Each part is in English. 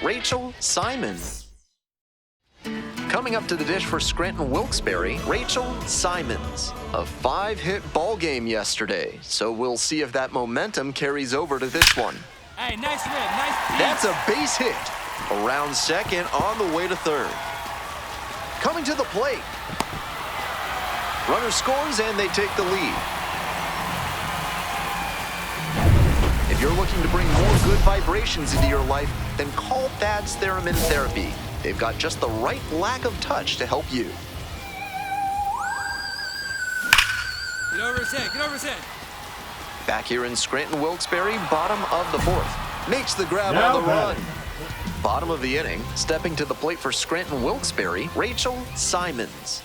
Rachel Simon. Coming up to the dish for Scranton Wilkes-Barre, Rachel Simons. A 5-hit ball game yesterday, so we'll see if that momentum carries over to this one. Hey, nice hit, nice piece. That's a base hit. Around second, on the way to third. Coming to the plate. Runner scores and they take the lead. If you're looking to bring more good vibrations into your life, then call Thad's Theremin Therapy. They've got just the right lack of touch to help you. Get over his head, get over his head. Back here in Scranton Wilkes-Barre, bottom of the fourth. Makes the grab on the run. Bottom of the inning, stepping to the plate for Scranton Wilkes-Barre, Rachel Simons.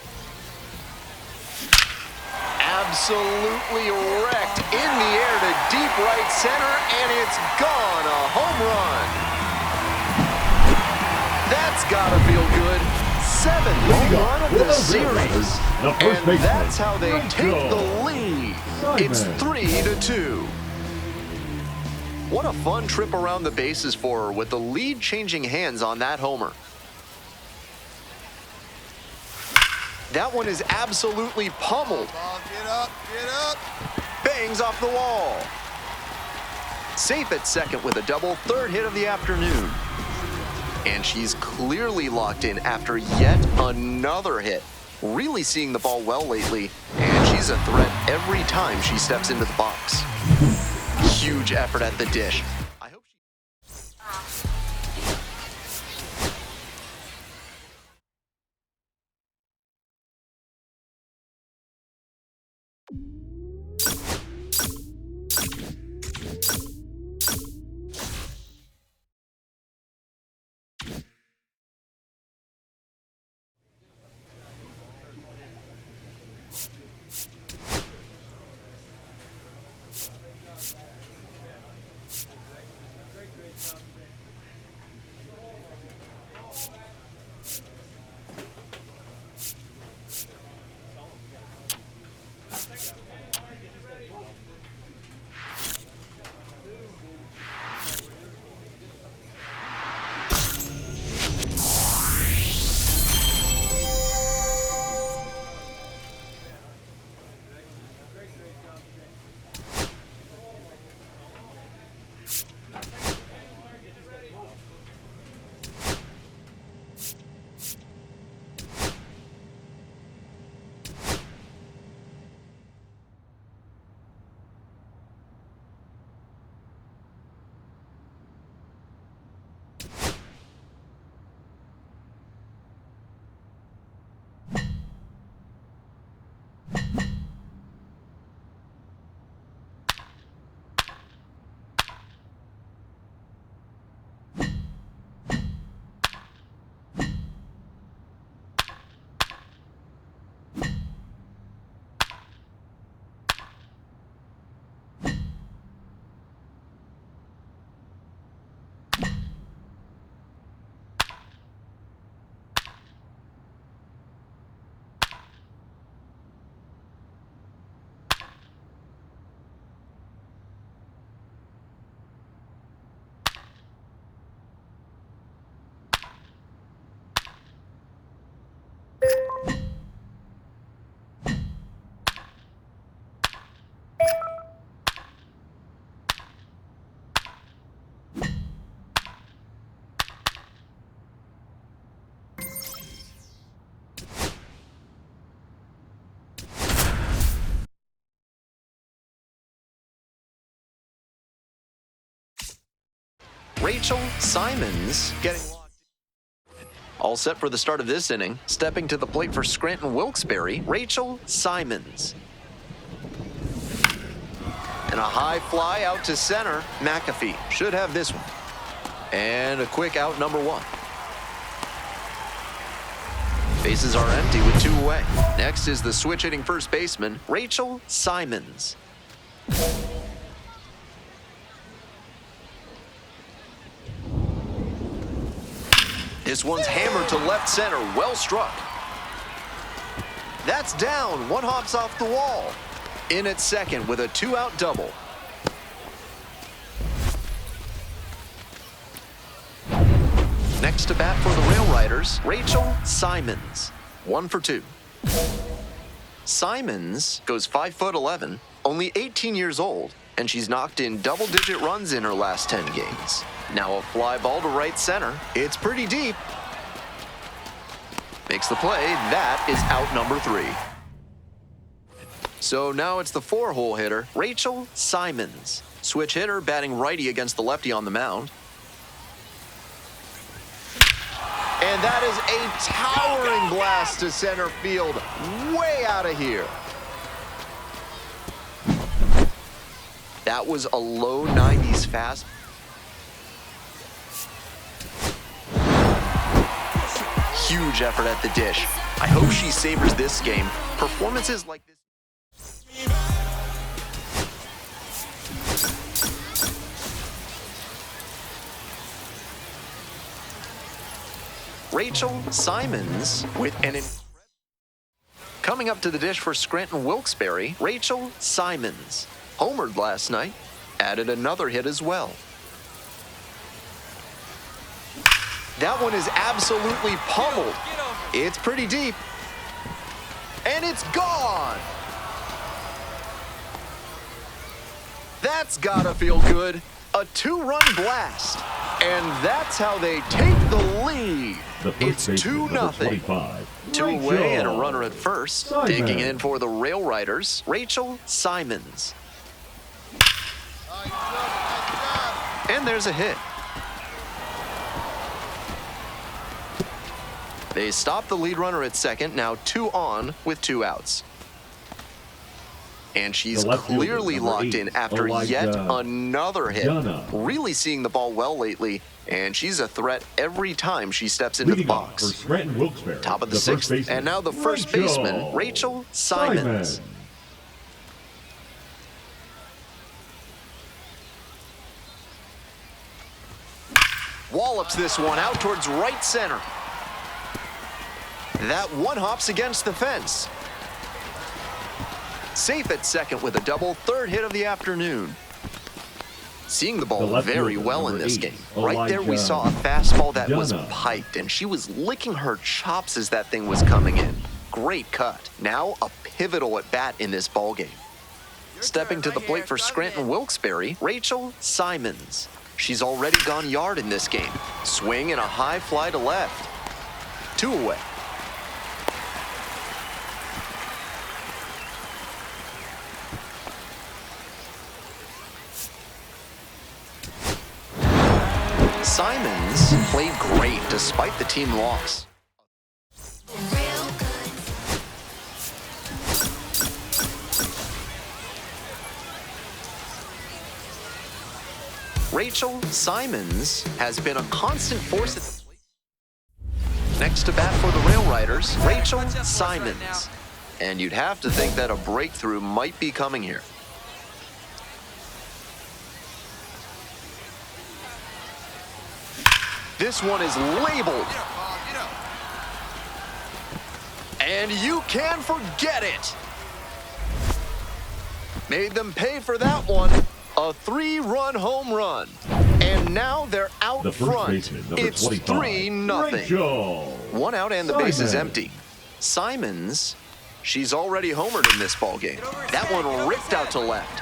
Absolutely wrecked in the air to deep right center, and it's gone, a home run. That's gotta feel good. 7th home run of the series. And that's how they take the lead. It's 3-2. What a fun trip around the bases for her with the lead changing hands on that homer. That one is absolutely pummeled. Get up, get up. Bangs off the wall. Safe at second with a double, 3rd hit of the afternoon. And she's clearly locked in after yet another hit. Really seeing the ball well lately, and she's a threat every time she steps into the box. Huge effort at the dish. I hope Rachel Simons getting locked in. All set for the start of this inning. Stepping to the plate for Scranton Wilkes-Barre, Rachel Simons. And a high fly out to center. McAfee should have this one. And a quick out, number 1. Bases are empty with 2 away. Next is the switch hitting first baseman, Rachel Simons. This one's hammered to left center, well struck. That's down, 1 hops off the wall. In at second with a 2-out double. Next to bat for the Rail Riders, Rachel Simons. 1 for 2. Simons goes 5'11", only 18 years old, and she's knocked in double-digit runs in her last 10 games. Now a fly ball to right center. It's pretty deep. Makes the play. That is out number 3. So now it's the 4-hole hitter, Rachel Simons. Switch hitter, batting righty against the lefty on the mound. And that is a towering blast to center field, way out of here. That was a low 90s fast. Huge effort at the dish. I hope she savors this game. Performances like this. Rachel Simons with an coming up to the dish for Scranton Wilkes-Barre, Rachel Simons. Homered last night, added another hit as well. That one is absolutely pummeled. It's pretty deep. And it's gone. That's gotta feel good. A 2-run blast. And that's how they take the lead. It's 2-0. 2 away and a runner at first. Digging in for the Rail Riders, Rachel Simons. And there's a hit. They stop the lead runner at second, now 2 on with 2 outs. And she's clearly locked in after yet another hit. Really seeing the ball well lately, and she's a threat every time she steps into the box. Top of the 6th, and now the first baseman, Rachel Simons. Wallops this one out towards right center. That one hops against the fence. Safe at second with a double, 3rd hit of the afternoon. Seeing the ball very well in this game. Right there we saw a fastball that was piped, and she was licking her chops as that thing was coming in. Great cut. Now a pivotal at bat in this ball game. Stepping to the plate for Scranton Wilkes-Barre, Rachel Simons. She's already gone yard in this game. Swing and a high fly to left. 2 away. Simons played great despite the team loss. Rachel Simons has been a constant force at the plate. Next to bat for the Rail Riders, Rachel Simons. And you'd have to think that a breakthrough might be coming here. This one is labeled. And you can forget it. Made them pay for that one. A 3-run home run. And now they're out front. It's 3-0. 1 out and the base is empty. Simons, she's already homered in this ballgame. That one ripped out to left.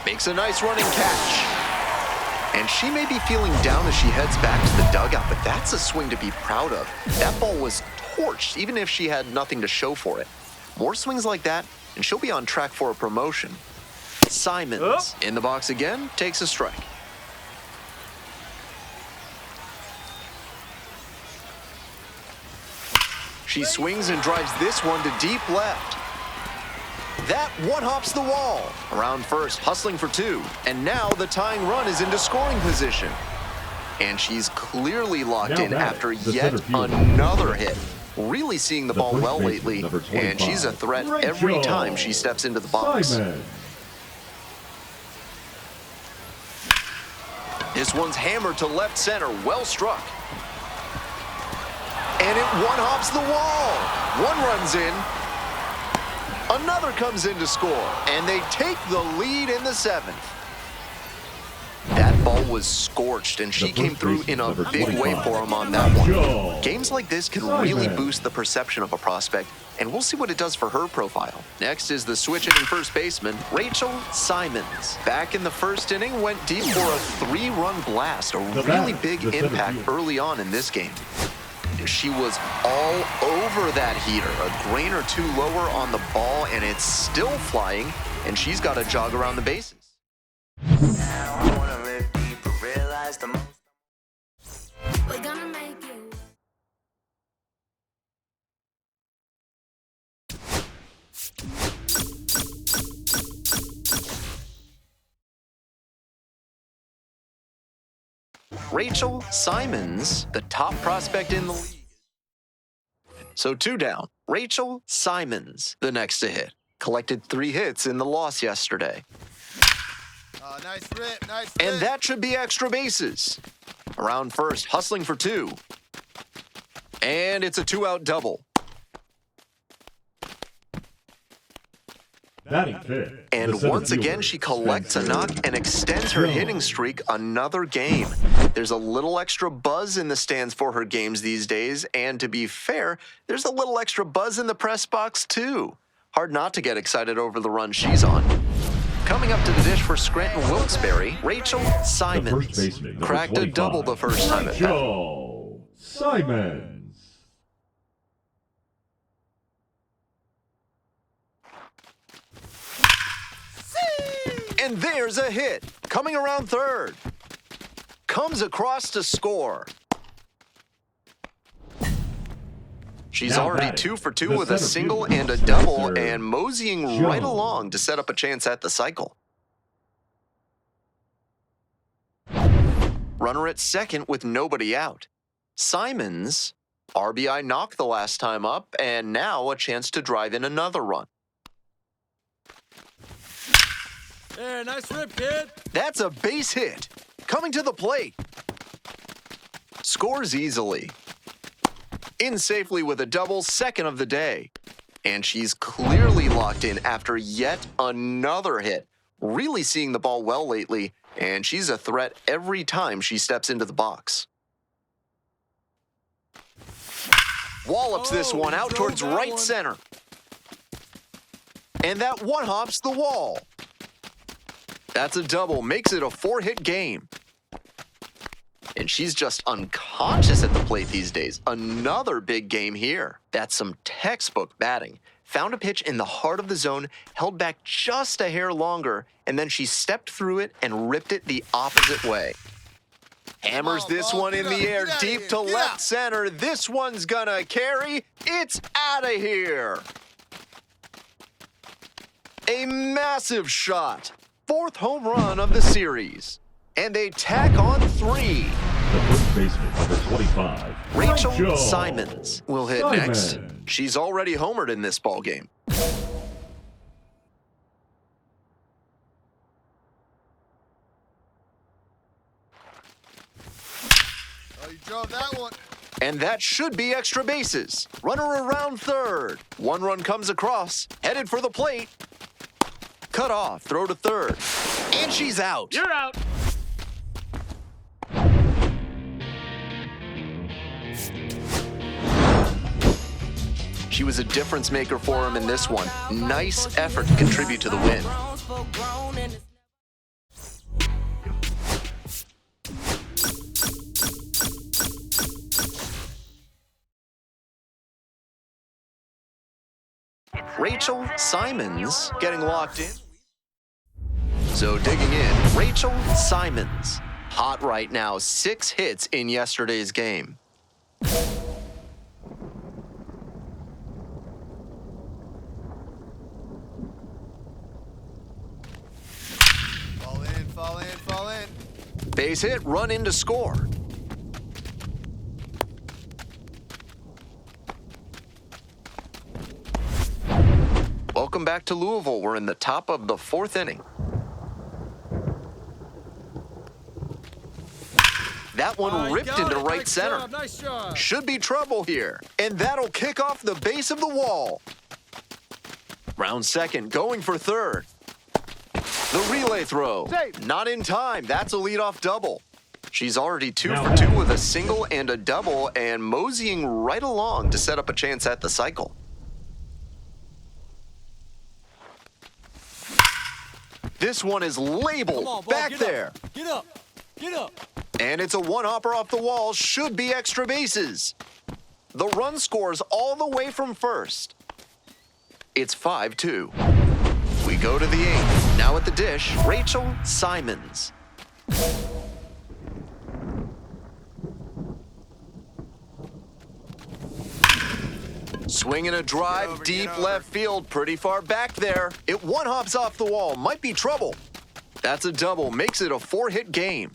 Makes a nice running catch. And she may be feeling down as she heads back to the dugout, but that's a swing to be proud of. That ball was torched, even if she had nothing to show for it. More swings like that, and she'll be on track for a promotion. Simons, in the box again, takes a strike. She swings and drives this one to deep left. That one hops the wall. Around first, hustling for 2. And now the tying run is into scoring position. And she's clearly locked in after yet another hit. Really seeing the ball well lately, and she's a threat every time she steps into the box. This one's hammered to left center, well struck. And it one hops the wall. 1 runs in. Another comes in to score, and they take the lead in the 7th. That ball was scorched, and she came through in a big way for him on that one. Games like this can really boost the perception of a prospect, and we'll see what it does for her profile. Next is the switch-hitting first baseman, Rachel Simons. Back in the first inning, went deep for a 3-run blast, a really big impact early on in this game. She was all over that heater, a grain or two lower on the ball, and it's still flying, and she's got to jog around the bases. Rachel Simons, the top prospect in the league. So 2 down. Rachel Simons, the next to hit. Collected 3 hits in the loss yesterday. Nice rip, nice rip. And that should be extra bases. Around first, hustling for 2. And it's a 2-out double. And once again, she collects a knock and extends her hitting streak another game. There's a little extra buzz in the stands for her games these days, and to be fair, there's a little extra buzz in the press box too. Hard not to get excited over the run she's on. Coming up to the dish for Scranton Wilkes-Barre, Rachel Simons cracked a double the first time at bat. Rachel Simons. And there's a hit. Coming around third. Comes across to score. She's already 2 for 2 with a single and a double, and moseying right along to set up a chance at the cycle. Runner at second with nobody out. Simons, RBI knocked the last time up, and now a chance to drive in another run. Hey, nice rip, kid. That's a base hit. Coming to the plate. Scores easily. In safely with a double, second of the day. And she's clearly locked in after yet another hit. Really seeing the ball well lately, and she's a threat every time she steps into the box. Wallops this one out towards right center. And that one hops the wall. That's a double, makes it a 4-hit game. And she's just unconscious at the plate these days. Another big game here. That's some textbook batting. Found a pitch in the heart of the zone, held back just a hair longer, and then she stepped through it and ripped it the opposite way. Hammers this one in the air deep to left center. This one's gonna carry. It's out of here. A massive shot. 4th home run of the series. And they tack on 3. The first baseman, number 25. Rachel Simons will hit next. She's already homered in this ballgame. Oh, you drove that one. And that should be extra bases. Runner around third. 1 run comes across, headed for the plate. Cut off, throw to third. And she's out. You're out. She was a difference maker for him in this one. Nice effort to contribute to the win. Rachel Simons getting locked in. So digging in, Rachel Simons. Hot right now, 6 hits in yesterday's game. Fall in, fall in. Base hit, run in to score. Welcome back to Louisville. We're in the top of the 4th inning. That one ripped into right center. Nice job. Should be trouble here. And that'll kick off the base of the wall. Round second, going for third. The relay throw. Safe. Not in time. That's a leadoff double. She's already 2 Now for 2 back. with a single and a double and moseying right along to set up a chance at the cycle. This one is labeled Come on, ball, back get there. Up. Get up. Get up. And it's a one-hopper off the wall. Should be extra bases. The run scores all the way from first. It's 5-2. We go to the 8th. Now at the dish, Rachel Simons. Swinging a drive over, deep get over. left field, pretty far back there. It one-hops off the wall, might be trouble. That's a double, makes it a 4-hit game.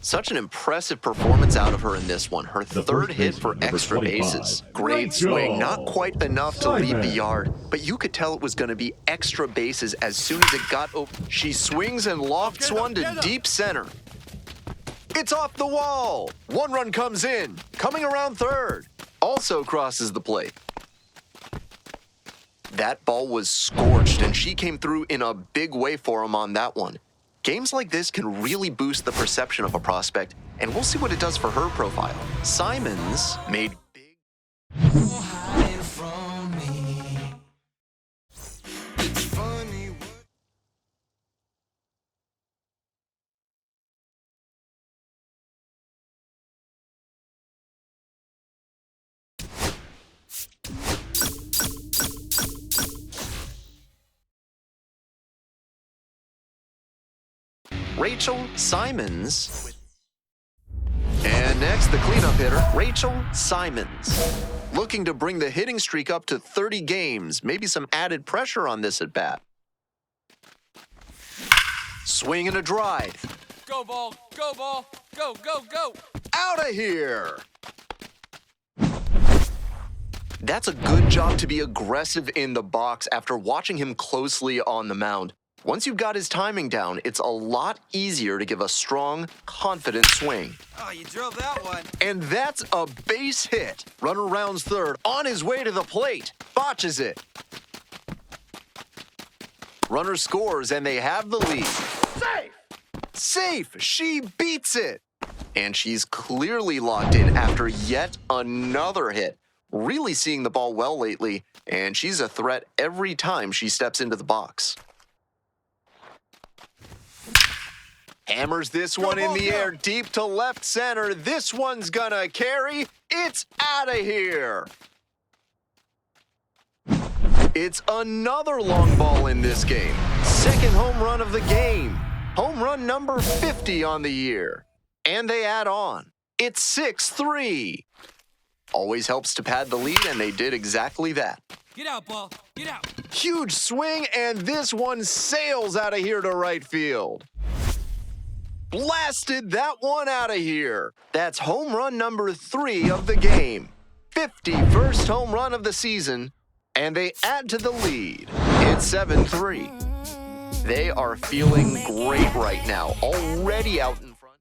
Such an impressive performance out of her in this one. Her The third first hit for baseman, number extra 25. bases. Great Great swing, job. not quite enough to leave the Simon. yard, but you could tell it was going to be extra bases as soon as it got over. She swings and lofts Get up, one to get up. deep center. It's off the wall. One run comes in, coming around third. Also crosses the plate. That ball was scorched, and she came through in a big way for him on that one. Games like this can really boost the perception of a prospect, and we'll see what it does for her profile. Simons made big. Rachel Simons. And next, the cleanup hitter, Rachel Simons. Looking to bring the hitting streak up to 30 games. Maybe some added pressure on this at bat. Swing and a drive. Go, ball. Go, ball. Go, go, go. Out of here. That's a good job to be aggressive in the box after watching him closely on the mound. Once you've got his timing down, it's a lot easier to give a strong, confident swing. Oh, you drove that one. And that's a base hit. Runner rounds third, on his way to the plate. Botches it. Runner scores, and they have the lead. Safe. Safe! She beats it! And she's clearly locked in after yet another hit. Really seeing the ball well lately, and she's a threat every time she steps into the box. Hammers this one in the air, deep to left center. This one's gonna carry. It's out of here. It's another long ball in this game. Second home run of the game. Home run number 50 on the year. And they add on. It's 6-3. Always helps to pad the lead, and they did exactly that. Get out, ball. Get out. Huge swing, and this one sails out of here to right field. Blasted that one out of here. That's home run number 3 of the game. 51st home run of the season, and they add to the lead. It's 7-3. They are feeling great right now, already out in front.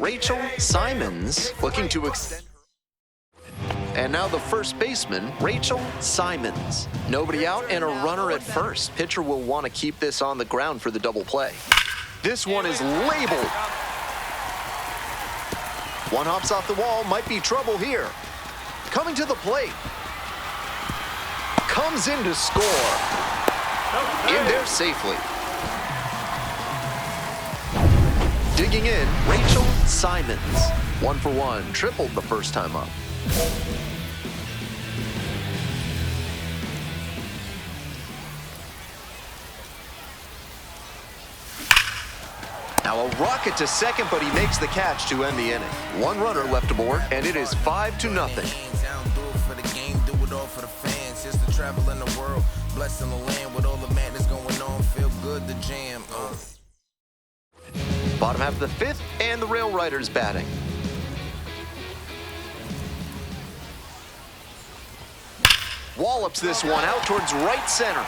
Rachel Simons, looking to extend. And now the first baseman, Rachel Simons. Nobody out and a runner at first. Pitcher will want to keep this on the ground for the double play. This one is labeled. One hops off the wall, might be trouble here. Coming to the plate. Comes in to score. In there safely. Digging in, Rachel Simons. 1 for 1, tripled the first time up. Now a rocket to second, but he makes the catch to end the inning. One runner left aboard, and it is 5-0. Travel in the world, blessing the land with all the madness going on. Feel good to jam. Bottom half of the fifth, and the Rail Riders batting. Wallops this one out towards right center.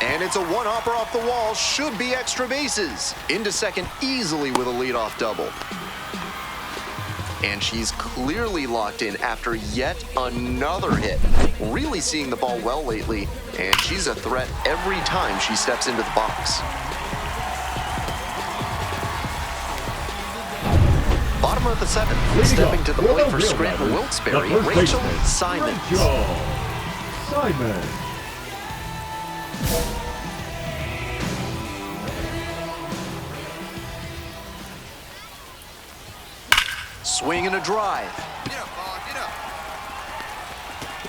And it's a one-hopper off the wall, should be extra bases. Into second easily with a leadoff double. And she's clearly locked in after yet another hit. Really seeing the ball well lately, and she's a threat every time she steps into the box. Bottom of the seventh, stepping to the plate for Scranton Wilkes-Barre, Rachel Simons. Swing and a drive.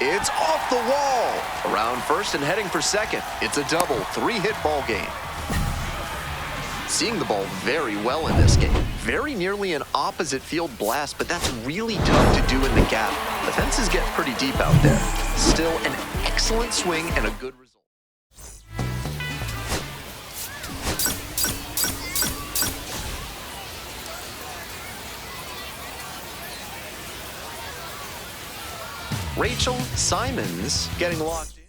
It's off the wall. Around first and heading for second. It's a double, 3-hit ball game. Seeing the ball very well in this game. Very nearly an opposite field blast, but that's really tough to do in the gap. The fences get pretty deep out there. Still an excellent swing and a good result. Rachel Simons getting locked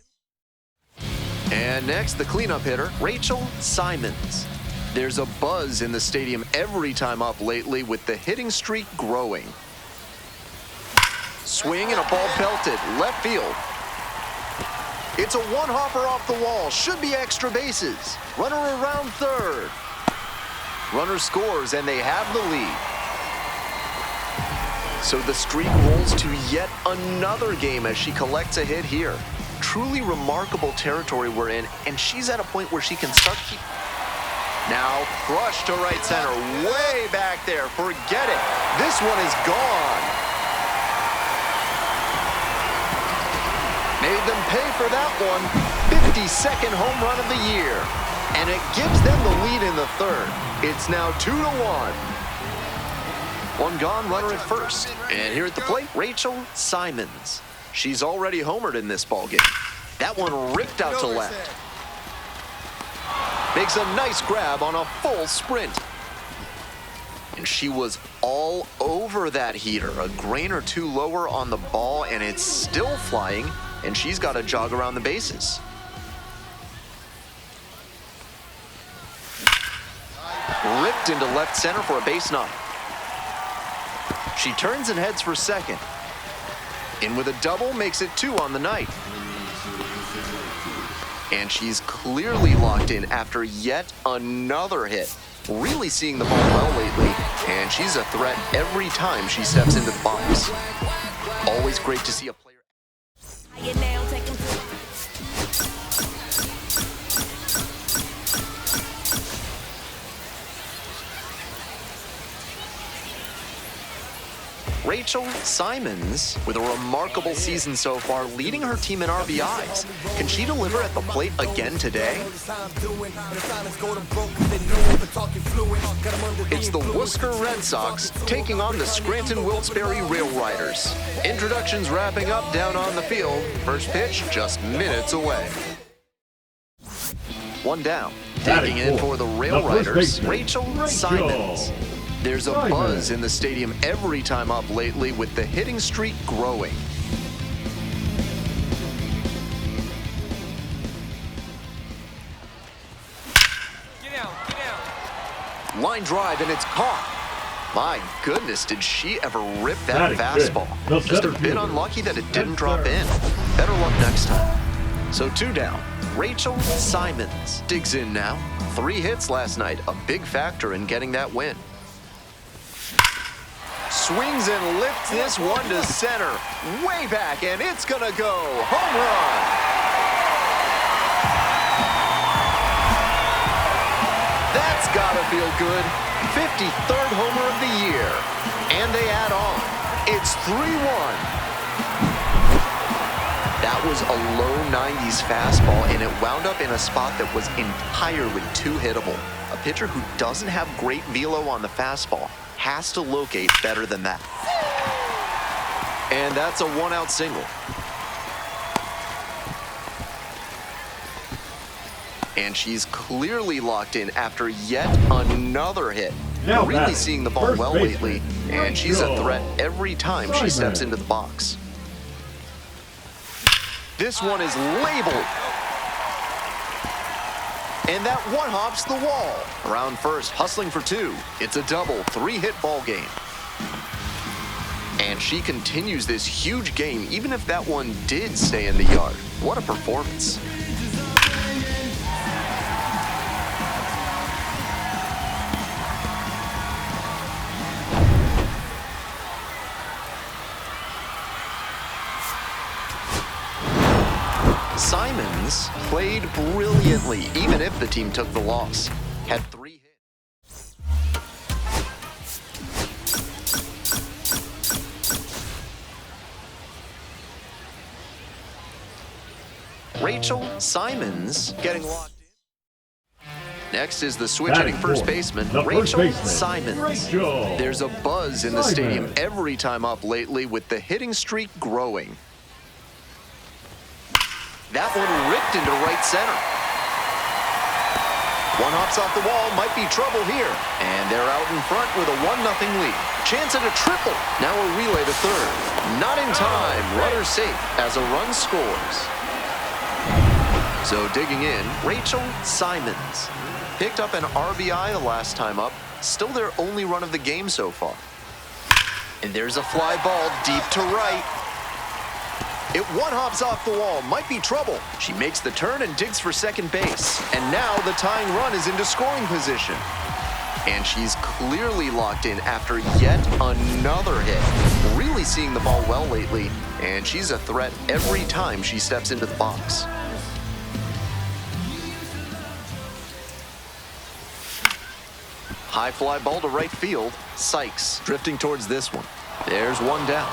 in. And next, the cleanup hitter, Rachel Simons. There's a buzz in the stadium every time up lately with the hitting streak growing. Swing and a ball belted, left field. It's a one-hopper off the wall, should be extra bases. Runner around third. Runner scores and they have the lead. So the streak rolls to yet another game as she collects a hit here. Truly remarkable territory we're in, and she's at a point where she can start keep. Now crushed to right center, way back there, forget it. This one is gone. Made them pay for that one. 52nd home run of the year. And it gives them the lead in the third. It's now 2-1. One gone, runner at first. And here at the plate, Rachel Simons. She's already homered in this ballgame. That one ripped out to left. Makes a nice grab on a full sprint. And she was all over that heater. A grain or two lower on the ball, and it's still flying, and she's got to jog around the bases. Ripped into left center for a base knock. She turns and heads for second. In with a double, makes it 2 on the night. And she's clearly locked in after yet another hit. Really seeing the ball well lately, and she's a threat every time she steps into the box. Always great to see a player. Rachel Simons, with a remarkable season so far, leading her team in RBIs. Can she deliver at the plate again today? It's the Worcester Red Sox taking on the Scranton Wilkes-Barre Rail Riders. Introductions wrapping up down on the field. First pitch just minutes away. One down. Taking in for the Rail Riders, Rachel Simons. There's a buzz in the stadium every time up lately with the hitting streak growing. Get down, get down. Line drive, and it's caught. My goodness, did she ever rip that Batting fastball. fifth, the Just a center bit fielder, unlucky that it Ed didn't drop in. Better luck next time. So 2 down. Rachel Simons digs in now. 3 hits last night, a big factor in getting that win. Swings and lifts this one to center. Way back, and it's gonna go. Home run. That's gotta feel good. 53rd homer of the year. And they add on. It's 3-1. That was a low 90s fastball, and it wound up in a spot that was entirely too hittable. A pitcher who doesn't have great velo on the fastball has to locate better than that. And that's a 1-out single. And she's clearly locked in after yet another hit. Now Really batting, seeing the ball first well baseman, lately, and she's a Rachel threat every time she steps Simon. into the box. This one is labeled. And that one hops the wall. Around first, hustling for 2. It's a double, 3-hit ball game. And she continues this huge game, even if that one did stay in the yard. What a performance. Simons played brilliantly, even if the team took the loss. Had 3 hits. Rachel Simons getting locked in. Next is the switch-hitting Batting first fourth, baseman, the first Rachel baseman, Simons. Rachel There's a buzz in the Simons. stadium every time up lately, with the hitting streak growing. That one ripped into right center. One hops off the wall, might be trouble here. And they're out in front with a 1-0 lead. Chance at a triple. Now a relay to third. Not in time. Runner safe as a run scores. So digging in, Rachel Simons. Picked up an RBI the last time up. Still their only run of the game so far. And there's a fly ball deep to right. It one-hops off the wall, might be trouble. She makes the turn and digs for second base. And now the tying run is into scoring position. And she's clearly locked in after yet another hit. Really seeing the ball well lately, and she's a threat every time she steps into the box. High fly ball to right field. Sykes drifting towards this one. There's one down.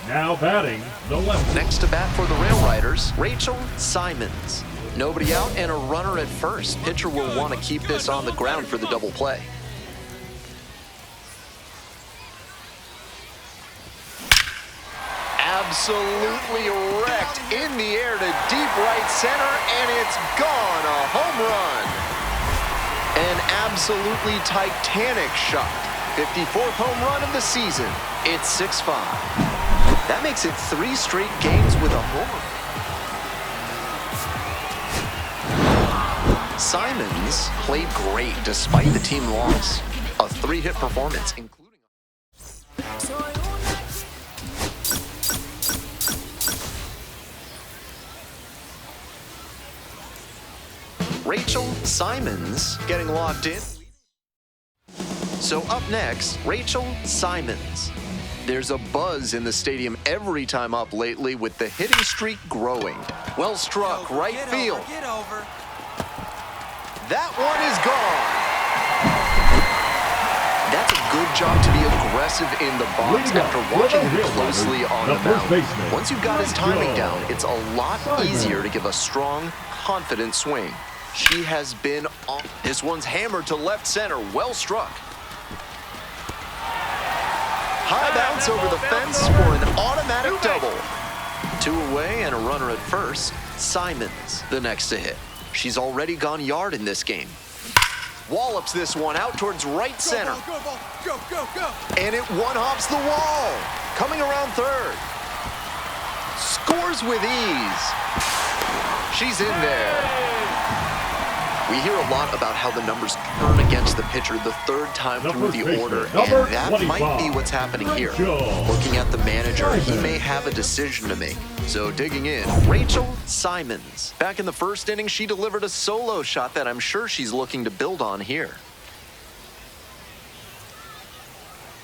Now batting, the left. Next to bat for the Rail Riders, Rachel Simons. Nobody out and a runner at first. Pitcher will want to keep this on the ground for the double play. Absolutely wrecked in the air to deep right center, and it's gone. A home run. An absolutely titanic shot. 54th home run of the season. It's 6-5. That makes it 3 straight games with a homer. Simons played great despite the team loss. A 3-hit performance, including Rachel Simons getting locked in. So up next, Rachel Simons. There's a buzz in the stadium every time up lately, with the hitting streak growing. Well struck, right field. Get over. That one is gone. That's a good job to be aggressive in the box Lead after off, watching Rail him closely Riders, on the the first mound. baseman, Once you've got his timing down, it's a lot Simon. easier to give a strong, confident swing. She has been on. This one's hammered to left center, well struck. High bounce over the fence for an automatic double. 2 away and a runner at first. Simons, the next to hit. She's already gone yard in this game. Wallops this one out towards right center. Go, ball, go, go, go. And it one-hops the wall. Coming around third. Scores with ease. She's in there. We hear a lot about how the numbers turn against the pitcher the third time The through first the baseman, order, number and that 25, might be what's happening here. Rachel Looking at the manager, he Simons. may have a decision to make. So digging in, Rachel Simons. Back in the first inning, she delivered a solo shot that I'm sure she's looking to build on here.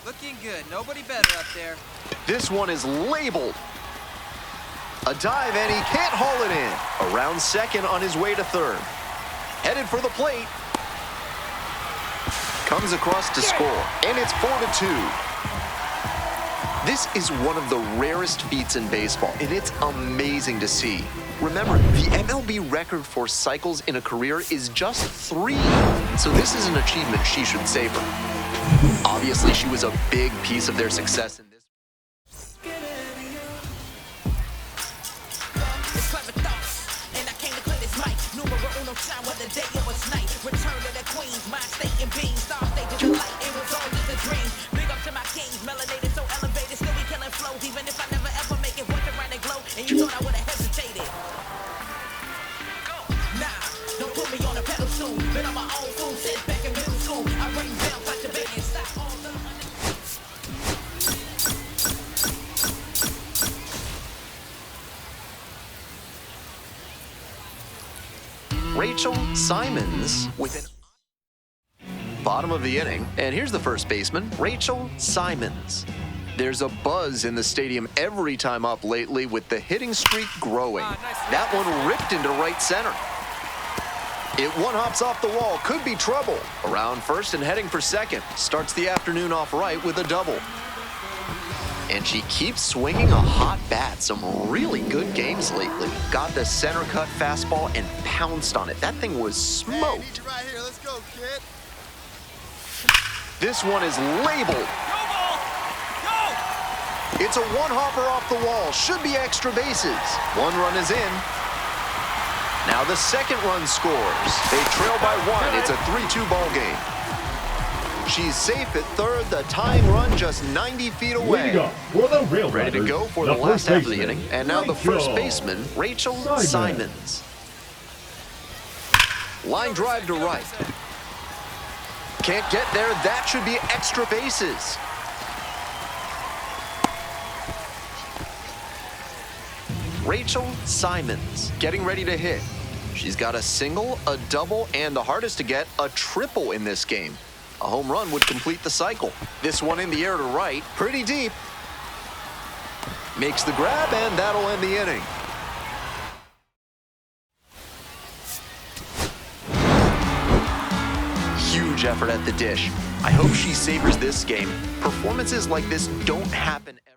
Looking good. Nobody better up there. This one is labeled. A dive, and he can't haul it in. Around second on his way to third. Headed for the plate. Comes across to score, and it's 4-2. This is one of the rarest feats in baseball, and it's amazing to see. Remember, the MLB record for cycles in a career is just 3. So this is an achievement she should savor. Obviously, she was a big piece of their success in this. Return to the Queens, my state and beans, star stage of light, it was all just a dream. Big up to my kings, melanated, so elevated, still be killing flows, even if I never ever make it, work around the globe, and you thought I would've hesitated. Go. Nah, don't put me on a pedestal, been on my own food, sit back in middle school, I ring down, touch a bait, and stop all the Rachel Simons with an bottom of the inning. And here's the first baseman, Rachel Simons. There's a buzz in the stadium every time up lately with the hitting streak growing. That one ripped into right center. It one-hops off the wall, could be trouble. Around first and heading for second. Starts the afternoon off right with a double. And she keeps swinging a hot bat. Some really good games lately. Got the center cut fastball and pounced on it. That thing was smoked. Right here. Let's go, kid. This one is labeled. Go, ball! Go! It's a one-hopper off the wall. Should be extra bases. One run is in. Now the second run scores. They trail by 1. It's a 3-2 ball game. She's safe at third. The tying run just 90 feet away. Leading up for the Rail Ready to Riders, go for the first last half of the baseman, inning. And now the first Rachel baseman, Rachel Simons. Simons. Line drive to right. Can't get there. That should be extra bases. Rachel Simons getting ready to hit. She's got a single, a double, and the hardest to get, a triple in this game. A home run would complete the cycle. This one in the air to right, pretty deep. Makes the grab, and that'll end the inning. Huge effort at the dish. I hope she savors this game. Performances like this don't happen every.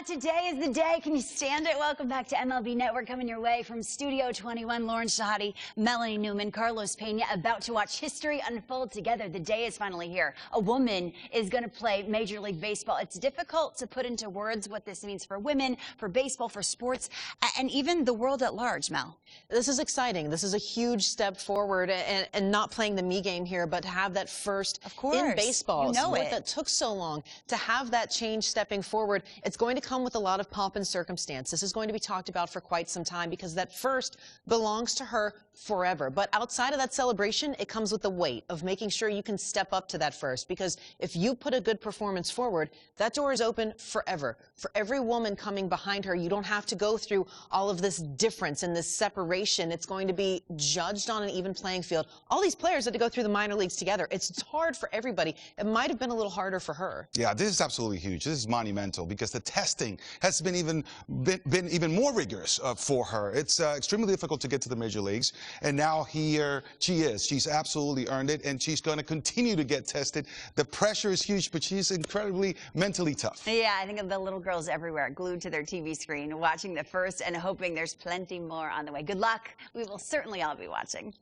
Today is the day. Can you stand it? Welcome back to MLB Network, coming your way from Studio 21. Lauren Shahadi, Melanie Newman, Carlos Pena, about to watch history unfold together. The day is finally here. A woman is going to play Major League Baseball. It's difficult to put into words what this means for women, for baseball, for sports, and even the world at large, Mel. This is exciting. This is a huge step forward, and not playing the me game here, but to have that first in baseball. You know sport it. that took so long, to have that change stepping forward. It's going to come with a lot of pomp and circumstance. This is going to be talked about for quite some time because that first belongs to her forever. But outside of that celebration, it comes with the weight of making sure you can step up to that first, because if you put a good performance forward, that door is open forever. For every woman coming behind her, you don't have to go through all of this difference and this separation. It's going to be judged on an even playing field. All these players had to go through the minor leagues together. It's hard for everybody. It might have been a little harder for her. Yeah, this is absolutely huge. This is monumental because the testing has been even more rigorous for her. It's extremely difficult to get to the major leagues, and now here she is. She's absolutely earned it, and she's going to continue to get tested. The pressure is huge, but she's incredibly mentally tough. Yeah, I think of the little girls everywhere, glued to their TV screen, watching the first and hoping there's plenty more on the way. Good luck. We will certainly all be watching.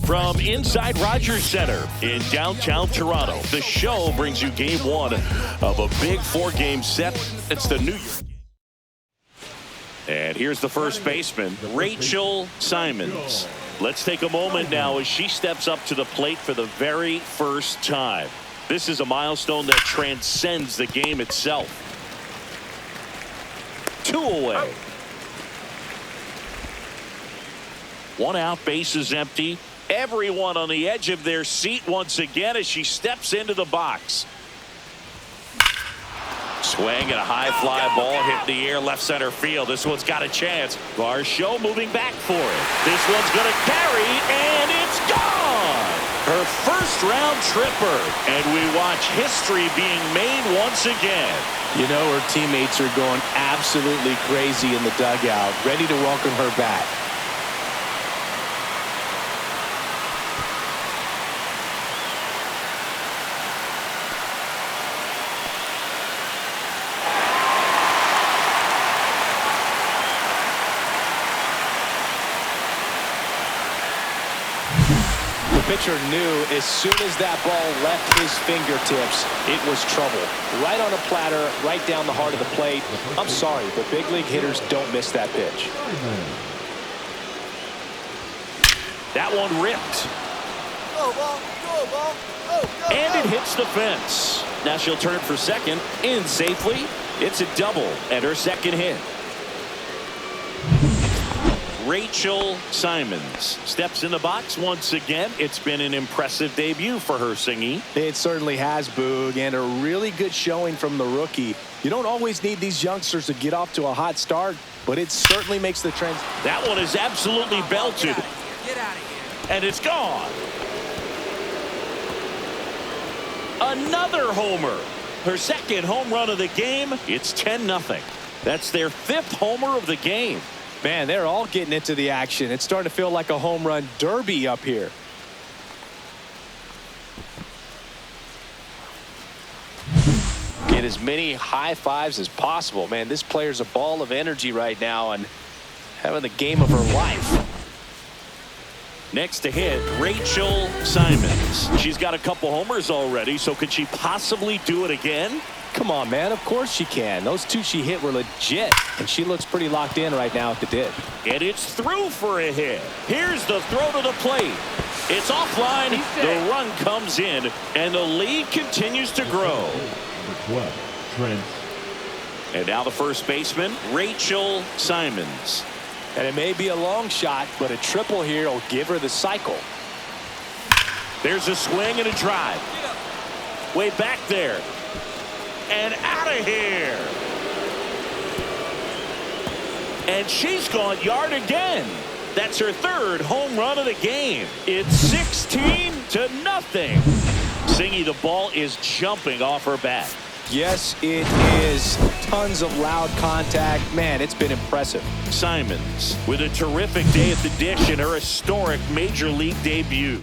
From inside Rogers Center in downtown Toronto, the show brings you game one of a big four-game set. It's the New York. And here's the first baseman, Rachel Simons. Let's take a moment now as she steps up to the plate for the very first time. This is a milestone that transcends the game itself. 2 away. 1 out, base is empty. Everyone on the edge of their seat once again as she steps into the box. Swing and a high fly ball hit the air left center field. This one's got a chance. Varsho moving back for it. This one's going to carry, and it's gone. Her first round tripper, and we watch history being made once again. You know, her teammates are going absolutely crazy in the dugout, ready to welcome her back. The pitcher knew as soon as that ball left his fingertips, it was trouble. Right on a platter, right down the heart of the plate. I'm sorry, but big league hitters don't miss that pitch. That one ripped. Go, ball. Go, ball. Go, and it hits the fence. Now she'll turn for second. In safely. It's a double and her second hit. Rachel Simons steps in the box once again. It's been an impressive debut for her, Singy. It certainly has, Boog, and a really good showing from the rookie. You don't always need these youngsters to get off to a hot start, but it certainly makes the trend. That one is absolutely belted. Get out of here. And it's gone. Another homer. Her second home run of the game. It's 10-0. That's their 5th homer of the game. Man, they're all getting into the action. It's starting to feel like a home run derby up here. Get as many high fives as possible. Man, this player's a ball of energy right now and having the game of her life. Next to hit, Rachel Simons. She's got a couple homers already, so could she possibly do it again? Come on, man. Of course she can. Those 2 she hit were legit, and she looks pretty locked in right now at the dish. And it's through for a hit. Here's the throw to the plate. It's offline. The run comes in, and the lead continues to grow. And now the first baseman, Rachel Simons. And it may be a long shot, but a triple here will give her the cycle. There's a swing and a drive. Way back there. And out of here. And she's gone yard again. That's her 3rd home run of the game. It's 16-0. Singy, the ball is jumping off her bat. Yes, it is. Tons of loud contact. Man, it's been impressive. Simons with a terrific day at the dish in her historic Major League debut.